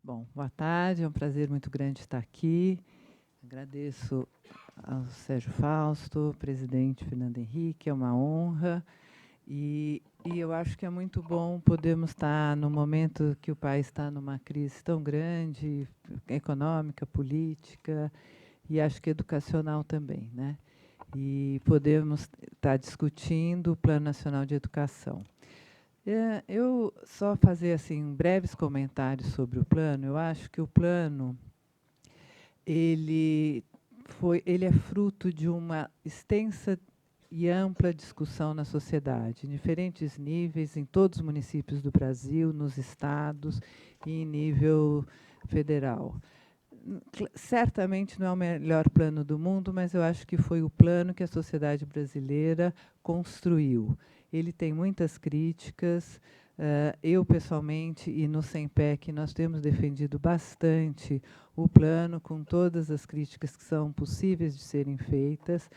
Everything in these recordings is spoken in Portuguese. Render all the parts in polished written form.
Bom, boa tarde, é um prazer muito grande estar aqui. Agradeço ao Sérgio Fausto, presidente Fernando Henrique, é uma honra. E eu acho que é muito bom podermos estar no momento que o país está numa crise tão grande, econômica, política, e acho que educacional também, né? E podemos estar discutindo o Plano Nacional de Educação. Eu só fazer assim breves comentários sobre o plano. Eu acho que o plano ele é fruto de uma extensa e ampla discussão na sociedade, em diferentes níveis, em todos os municípios do Brasil, nos estados e em nível federal. Certamente não é o melhor plano do mundo, mas eu acho que foi o plano que a sociedade brasileira construiu. Ele tem muitas críticas. Eu, pessoalmente, e no SEMPEC, nós temos defendido bastante o plano, com todas as críticas que são possíveis de serem feitas,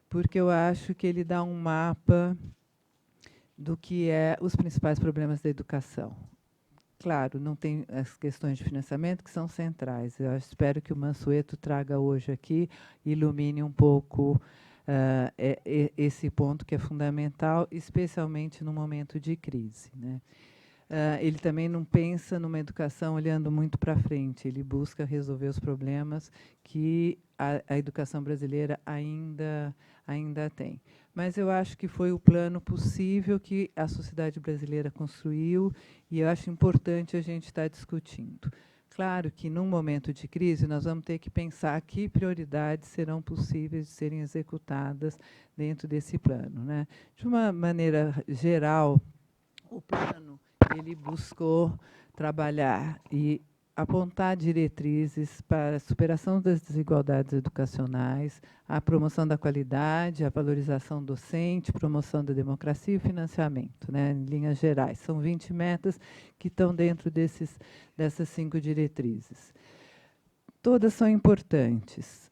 porque eu acho que ele dá um mapa do que é os principais problemas da educação. Claro, não tem as questões de financiamento que são centrais. Eu espero que o Mansueto traga hoje aqui, ilumine um pouco esse ponto que é fundamental, especialmente no momento de crise, né? Ele também não pensa numa educação olhando muito para frente, ele busca resolver os problemas que a educação brasileira ainda tem. Mas eu acho que foi o plano possível que a sociedade brasileira construiu e eu acho importante a gente estar discutindo. Claro que, num momento de crise, nós vamos ter que pensar que prioridades serão possíveis de serem executadas dentro desse plano, né? De uma maneira geral, o plano ele buscou trabalhar e apontar diretrizes para a superação das desigualdades educacionais, a promoção da qualidade, a valorização docente, promoção da democracia e o financiamento, né, em linhas gerais. São 20 metas que estão dentro dessas 5 diretrizes. Todas são importantes.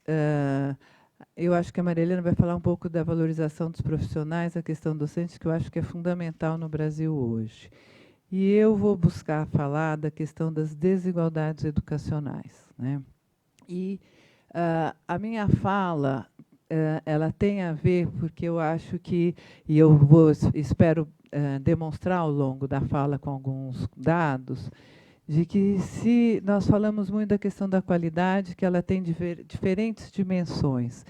Eu acho que a Maria Helena vai falar um pouco da valorização dos profissionais, a questão docente, que eu acho que é fundamental no Brasil hoje. E eu vou buscar falar da questão das desigualdades educacionais, né? E a minha fala ela tem a ver, porque eu acho que, e eu espero demonstrar ao longo da fala com alguns dados, de que se nós falamos muito da questão da qualidade, que ela tem diferentes dimensões,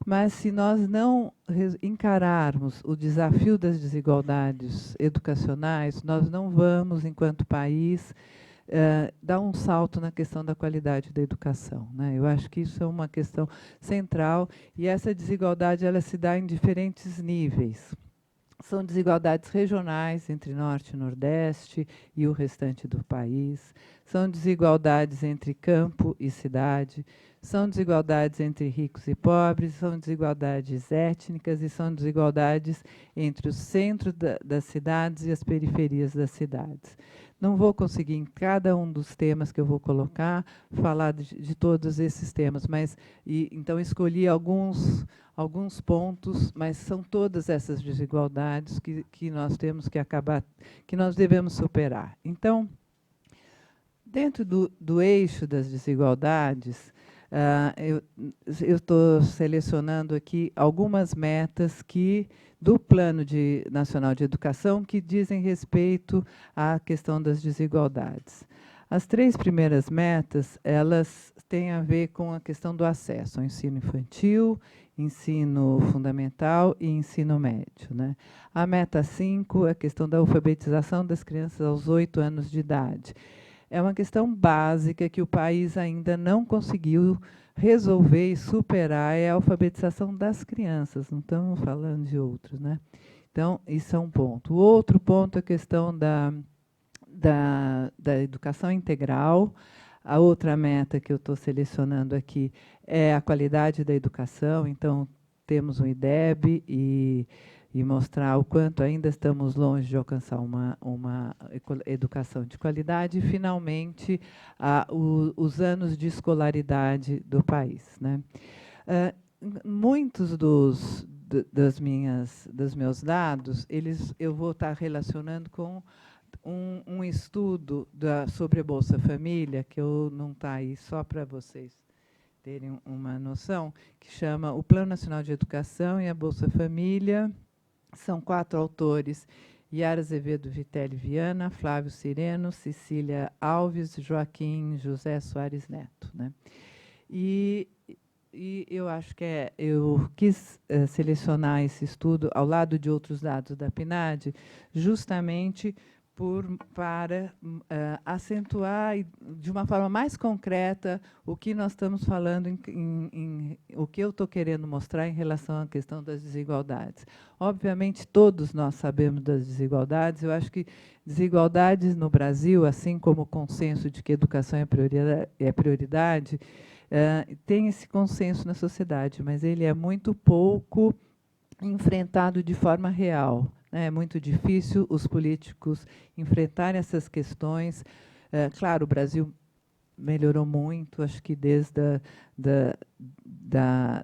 mas se nós não encararmos o desafio das desigualdades educacionais, nós não vamos, enquanto país, dar um salto na questão da qualidade da educação, né? Eu acho que isso é uma questão central e essa desigualdade ela se dá em diferentes níveis. São desigualdades regionais entre Norte e Nordeste e o restante do país. São desigualdades entre campo e cidade. São desigualdades entre ricos e pobres. São desigualdades étnicas e são desigualdades entre o centro das cidades e as periferias das cidades. Não vou conseguir, em cada um dos temas que eu vou colocar, falar de todos esses temas, mas então escolhi alguns pontos, mas são todas essas desigualdades que nós temos que acabar, que nós devemos superar. Então, dentro do eixo das desigualdades, eu estou selecionando aqui algumas metas do Plano Nacional de Educação que dizem respeito à questão das desigualdades. As 3 primeiras metas, elas têm a ver com a questão do acesso ao ensino infantil, ensino fundamental e ensino médio, né? A meta 5 é a questão da alfabetização das crianças aos 8 anos de idade. É uma questão básica que o país ainda não conseguiu resolver e superar, é a alfabetização das crianças, não estamos falando de outros, né? Então, isso é um ponto. O outro ponto é a questão da educação integral. A outra meta que eu estou selecionando aqui é a qualidade da educação. Então, temos um IDEB e mostrar o quanto ainda estamos longe de alcançar uma educação de qualidade. E, finalmente, os anos de escolaridade do país, né? Muitos dos meus dados, eu vou estar relacionando com um estudo sobre a Bolsa Família, que não está aí só para vocês terem uma noção, que chama O Plano Nacional de Educação e a Bolsa Família. São 4 autores: Yara Azevedo Vitelli Viana, Flávio Sireno, Cecília Alves, Joaquim José Soares Neto, né? E eu acho que eu quis selecionar esse estudo ao lado de outros dados da PNAD, justamente para acentuar de uma forma mais concreta o que nós estamos falando, o que eu estou querendo mostrar em relação à questão das desigualdades. Obviamente, todos nós sabemos das desigualdades. Eu acho que desigualdades no Brasil, assim como o consenso de que educação é prioridade, tem esse consenso na sociedade, mas ele é muito pouco enfrentado de forma real. É muito difícil os políticos enfrentarem essas questões. Claro, o Brasil melhorou muito, acho que desde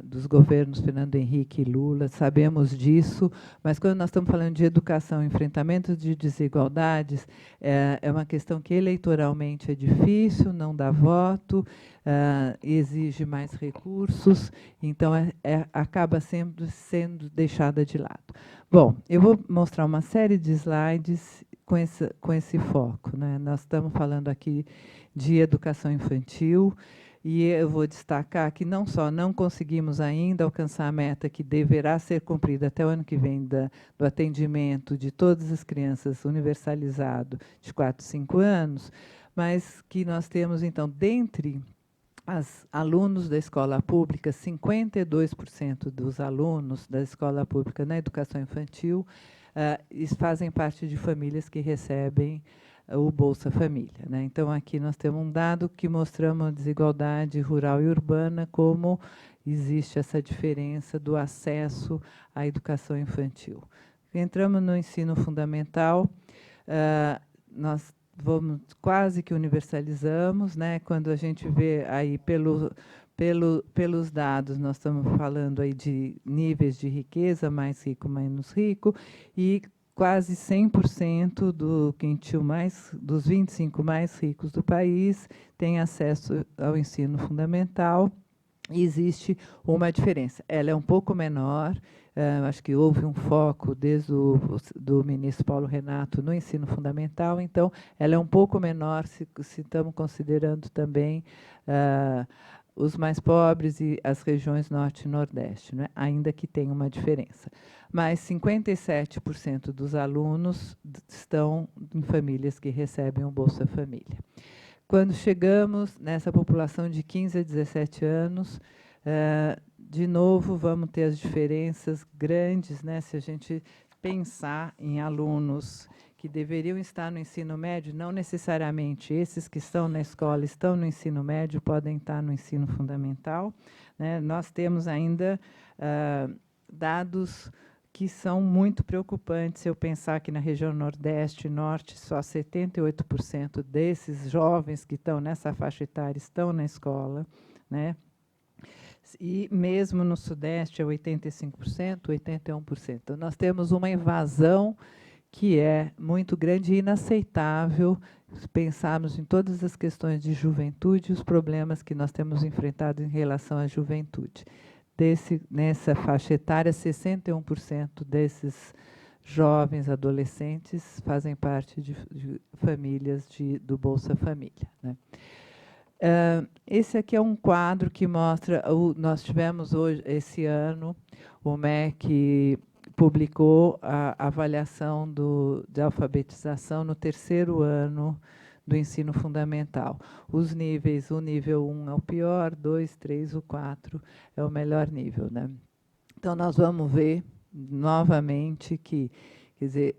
dos governos Fernando Henrique e Lula, sabemos disso, mas quando nós estamos falando de educação, enfrentamento de desigualdades, é uma questão que eleitoralmente é difícil, não dá voto, exige mais recursos, então acaba sempre sendo deixada de lado. Bom, eu vou mostrar uma série de slides com esse foco, né? Nós estamos falando aqui de educação infantil, e eu vou destacar que não só não conseguimos ainda alcançar a meta que deverá ser cumprida até o ano que vem do atendimento de todas as crianças universalizado de 4 a 5 anos, mas que nós temos, então, dentre os alunos da escola pública, 52% dos alunos da escola pública na educação infantil fazem parte de famílias que recebem o Bolsa Família, né? Então, aqui nós temos um dado que mostramos a desigualdade rural e urbana, como existe essa diferença do acesso à educação infantil. Entramos no ensino fundamental, nós quase que universalizamos, né? Quando a gente vê aí pelos dados, nós estamos falando aí de níveis de riqueza, mais rico, menos rico, e quase 100% dos 25 mais ricos do país têm acesso ao ensino fundamental. E existe uma diferença. Ela é um pouco menor. Acho que houve um foco desde do ministro Paulo Renato no ensino fundamental, então ela é um pouco menor se estamos considerando também os mais pobres e as regiões norte e nordeste, né? Ainda que tenha uma diferença. Mas 57% dos alunos estão em famílias que recebem o Bolsa Família. Quando chegamos nessa população de 15 a 17 anos, de novo, vamos ter as diferenças grandes, né? Se a gente pensar em alunos que deveriam estar no ensino médio, não necessariamente esses que estão na escola estão no ensino médio, podem estar no ensino fundamental, né? Nós temos ainda dados que são muito preocupantes. Se eu pensar que na região Nordeste e Norte, só 78% desses jovens que estão nessa faixa etária estão na escola, né? E mesmo no Sudeste é 85%, 81%. Então, nós temos uma evasão que é muito grande e inaceitável, se pensarmos em todas as questões de juventude e os problemas que nós temos enfrentado em relação à juventude. Nessa faixa etária, 61% desses jovens adolescentes fazem parte de famílias do Bolsa Família, né? Esse aqui é um quadro que mostra, nós tivemos hoje, esse ano, o MEC publicou a avaliação de alfabetização no 3º ano do ensino fundamental. Os níveis, o nível 1 é o pior, 2, 3, o 4 é o melhor nível, né? Então, nós vamos ver novamente que, quer dizer,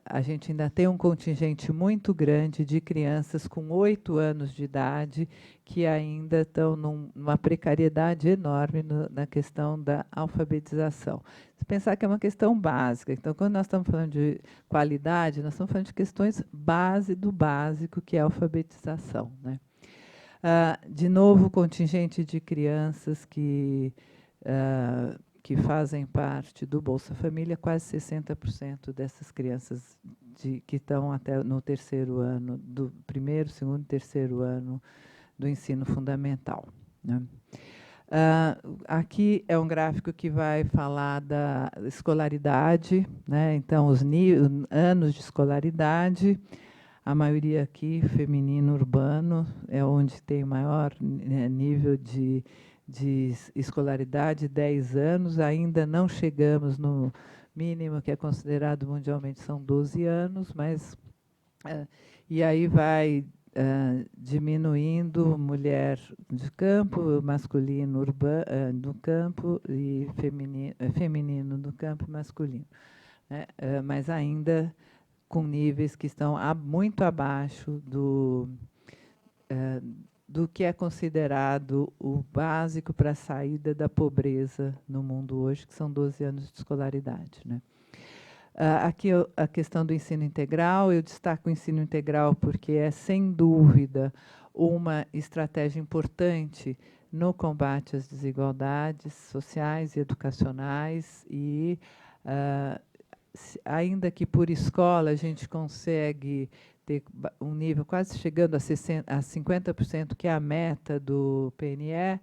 a gente ainda tem um contingente muito grande de crianças com 8 anos de idade que ainda estão numa precariedade enorme na questão da alfabetização. Se pensar que é uma questão básica, então, quando nós estamos falando de qualidade, nós estamos falando de questões do básico, que é a alfabetização, né? De novo, o contingente de crianças que que fazem parte do Bolsa Família, quase 60% dessas crianças que estão até no terceiro ano, do primeiro, segundo e terceiro ano do ensino fundamental, né? Aqui é um gráfico que vai falar da escolaridade, né? Então, os anos de escolaridade, a maioria aqui feminino urbano, é onde tem maior nível de escolaridade, 10 anos. Ainda não chegamos no mínimo que é considerado mundialmente, são 12 anos, mas e aí vai diminuindo mulher de campo, masculino do campo e feminino do campo e masculino, né? Mas ainda com níveis que estão muito abaixo do que é considerado o básico para a saída da pobreza no mundo hoje, que são 12 anos de escolaridade, né? Aqui a questão do ensino integral, eu destaco o ensino integral porque é, sem dúvida, uma estratégia importante no combate às desigualdades sociais e educacionais, e ainda que por escola a gente consegue ter um nível quase chegando a 50%, que é a meta do PNE,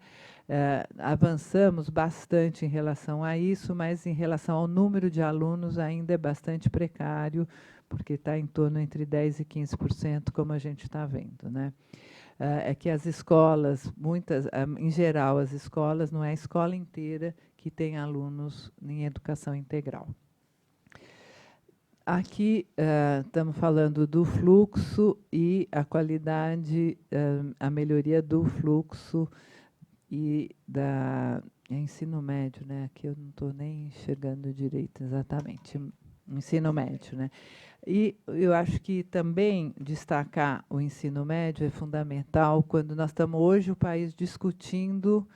avançamos bastante em relação a isso, mas em relação ao número de alunos ainda é bastante precário, porque está em torno entre 10% e 15%, como a gente está vendo, né? É que as escolas, em geral, as escolas, não é a escola inteira que tem alunos em educação integral. Aqui estamos falando do fluxo e a qualidade, a melhoria do fluxo e ensino médio, né? Aqui eu não estou nem enxergando direito exatamente, ensino médio, né? E eu acho que também destacar o ensino médio é fundamental quando nós estamos hoje o país discutindo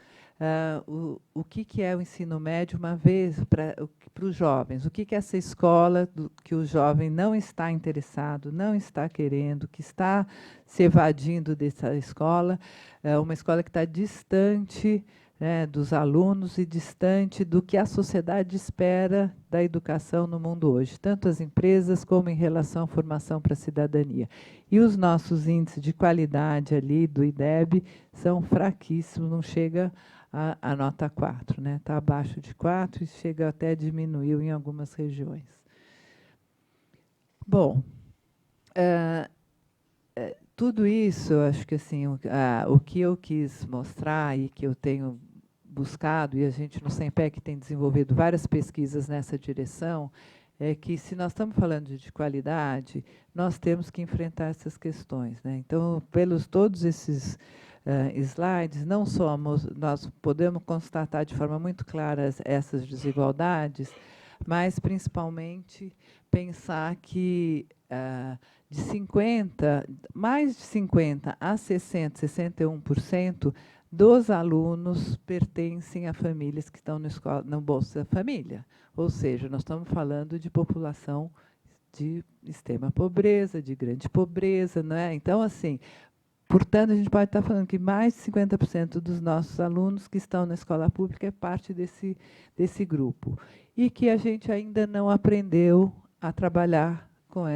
o que é o ensino médio, uma vez para os jovens, o que é essa escola que o jovem não está interessado, não está querendo, que está se evadindo dessa escola, uma escola que está distante, né, dos alunos e distante do que a sociedade espera da educação no mundo hoje, tanto as empresas como em relação à formação para a cidadania. E os nossos índices de qualidade ali do IDEB são fraquíssimos, não chega a nota 4, né? Está abaixo de 4 e chega até diminuiu em algumas regiões. Bom, tudo isso, acho que assim, o que eu quis mostrar e que eu tenho buscado, e a gente no SEMPEC tem desenvolvido várias pesquisas nessa direção, é que, se nós estamos falando de qualidade, nós temos que enfrentar essas questões, né? Então, pelos todos esses slides, não só nós podemos constatar de forma muito clara essas desigualdades, mas, principalmente, pensar que mais de 50% a 60%, 61% dos alunos pertencem a famílias que estão no Bolsa Família. Ou seja, nós estamos falando de população de extrema pobreza, de grande pobreza, não é? Então, assim, portanto, a gente pode estar falando que mais de 50% dos nossos alunos que estão na escola pública é parte desse grupo. E que a gente ainda não aprendeu a trabalhar com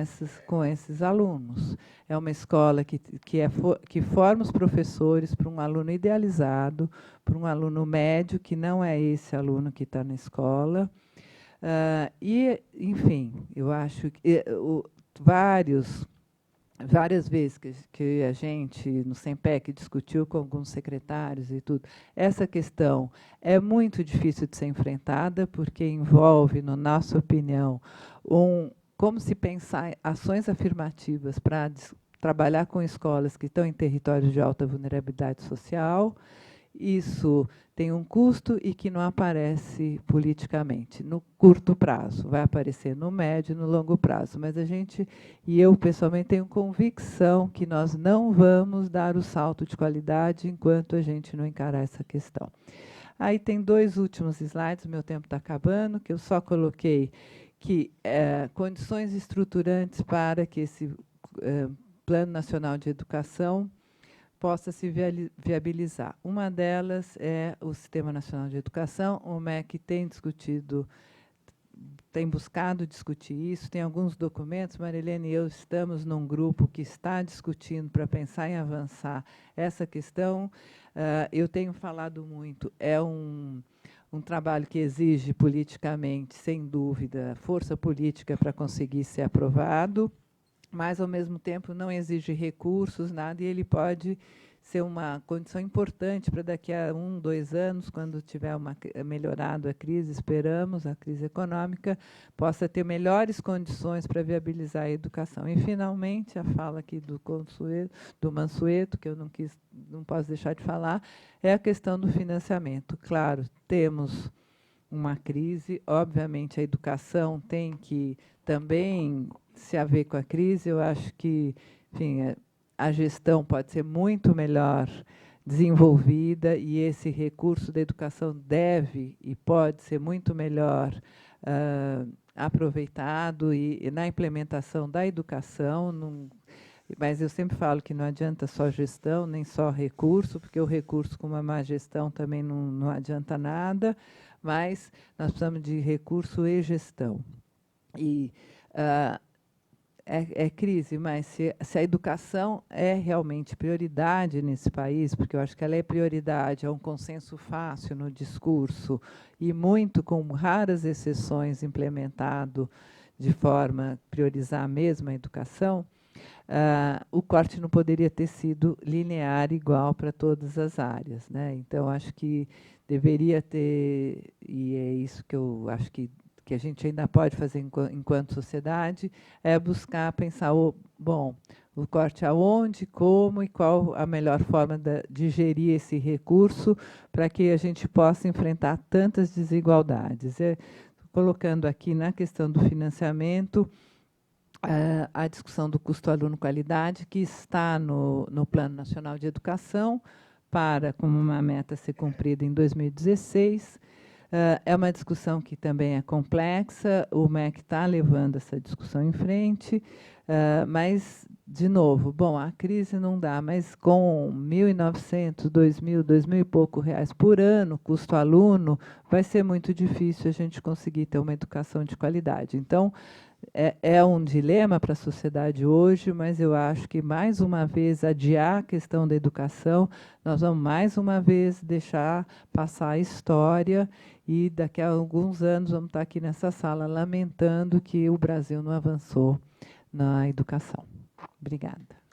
esses alunos. É uma escola que forma os professores para um aluno idealizado, para um aluno médio, que não é esse aluno que está na escola. E, enfim, eu acho que várias vezes que a gente, no SEMPEC, discutiu com alguns secretários e tudo, essa questão é muito difícil de ser enfrentada, porque envolve, na nossa opinião, como se pensar ações afirmativas para trabalhar com escolas que estão em territórios de alta vulnerabilidade social. Isso tem um custo e que não aparece politicamente no curto prazo, vai aparecer no médio e no longo prazo. Mas eu pessoalmente tenho convicção que nós não vamos dar o salto de qualidade enquanto a gente não encarar essa questão. Aí tem 2 últimos slides, meu tempo está acabando, que eu só coloquei que condições estruturantes para que esse Plano Nacional de Educação possa se viabilizar. Uma delas é o Sistema Nacional de Educação. O MEC tem discutido, tem buscado discutir isso, tem alguns documentos, Marilene e eu estamos num grupo que está discutindo para pensar em avançar essa questão. Eu tenho falado muito, é um trabalho que exige politicamente, sem dúvida, força política para conseguir ser aprovado, mas, ao mesmo tempo, não exige recursos, nada, e ele pode ser uma condição importante para daqui a 1, 2 anos, quando tiver melhorado a crise, esperamos, a crise econômica, possa ter melhores condições para viabilizar a educação. E, finalmente, a fala aqui do Mansueto, que eu não posso deixar de falar, é a questão do financiamento. Claro, temos uma crise, obviamente a educação tem que também se haver com a crise. Eu acho que, enfim, a gestão pode ser muito melhor desenvolvida e esse recurso da educação deve e pode ser muito melhor aproveitado e na implementação da educação. Mas eu sempre falo que não adianta só gestão, nem só recurso, porque o recurso com uma má gestão também não adianta nada, mas nós precisamos de recurso e gestão. E é crise, mas se a educação é realmente prioridade nesse país, porque eu acho que ela é prioridade, é um consenso fácil no discurso e muito, com raras exceções, implementado de forma a priorizar mesmo a educação, o corte não poderia ter sido linear igual para todas as áreas, né? Então, acho que deveria ter, e é isso que eu acho que a gente ainda pode fazer enquanto sociedade, é buscar pensar, bom, o corte aonde, como e qual a melhor forma de gerir esse recurso para que a gente possa enfrentar tantas desigualdades. Colocando aqui na questão do financiamento, a discussão do custo aluno-qualidade, que está no Plano Nacional de Educação, como uma meta a ser cumprida em 2016. É uma discussão que também é complexa, o MEC está levando essa discussão em frente, mas, de novo, bom, a crise não dá, mas com 1.900, 2.000 e pouco reais por ano, custo aluno, vai ser muito difícil a gente conseguir ter uma educação de qualidade. Então, é um dilema para a sociedade hoje, mas eu acho que, mais uma vez, adiar a questão da educação, nós vamos, mais uma vez, deixar passar a história e, daqui a alguns anos, vamos estar aqui nessa sala lamentando que o Brasil não avançou na educação. Obrigada.